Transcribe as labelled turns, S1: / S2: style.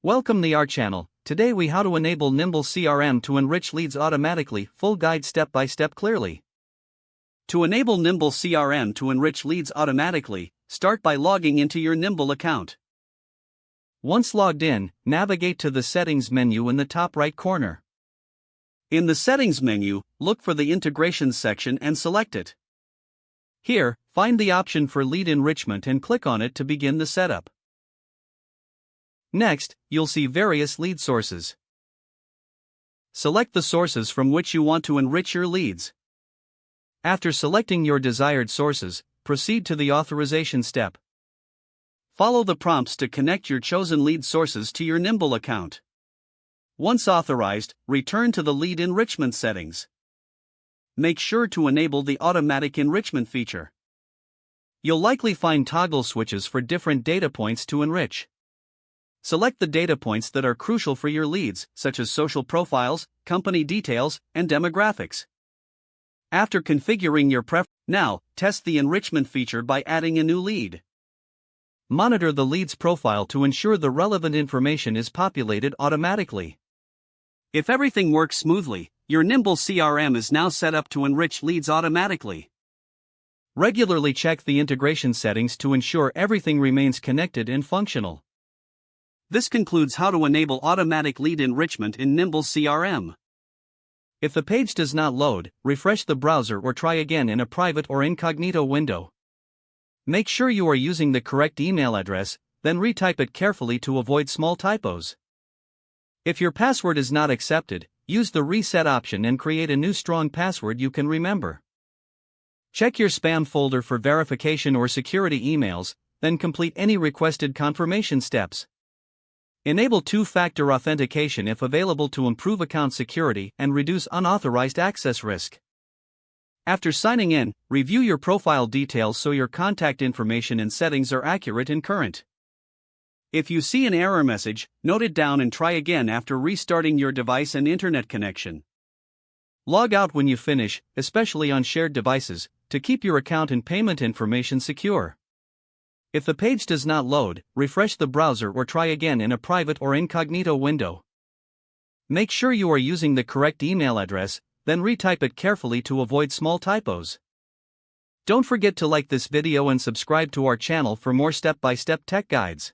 S1: Welcome to our channel. Today we how to enable Nimble CRM to enrich leads automatically, full guide step by step clearly. To enable Nimble CRM to enrich leads automatically, start by logging into your Nimble account. Once logged in, navigate to the Settings menu in the top right corner. In the Settings menu, look for the Integrations section and select it. Here, find the option for Lead Enrichment and click on it to begin the setup. Next, you'll see various lead sources. Select the sources from which you want to enrich your leads. After selecting your desired sources, proceed to the authorization step. Follow the prompts to connect your chosen lead sources to your Nimble account. Once authorized, return to the lead enrichment settings. Make sure to enable the automatic enrichment feature. You'll likely find toggle switches for different data points to enrich. Select the data points that are crucial for your leads, such as social profiles, company details, and demographics. After configuring your now, test the enrichment feature by adding a new lead. Monitor the lead's profile to ensure the relevant information is populated automatically. If everything works smoothly, your Nimble CRM is now set up to enrich leads automatically. Regularly check the integration settings to ensure everything remains connected and functional. This concludes how to enable automatic lead enrichment in Nimble CRM. If the page does not load, refresh the browser or try again in a private or incognito window. Make sure you are using the correct email address, then retype it carefully to avoid small typos. If your password is not accepted, use the reset option and create a new strong password you can remember. Check your spam folder for verification or security emails, then complete any requested confirmation steps. Enable two-factor authentication if available to improve account security and reduce unauthorized access risk. After signing in, review your profile details so your contact information and settings are accurate and current. If you see an error message, note it down and try again after restarting your device and internet connection. Log out when you finish, especially on shared devices, to keep your account and payment information secure. If the page does not load, refresh the browser or try again in a private or incognito window. Make sure you are using the correct email address, then retype it carefully to avoid small typos. Don't forget to like this video and subscribe to our channel for more step-by-step tech guides.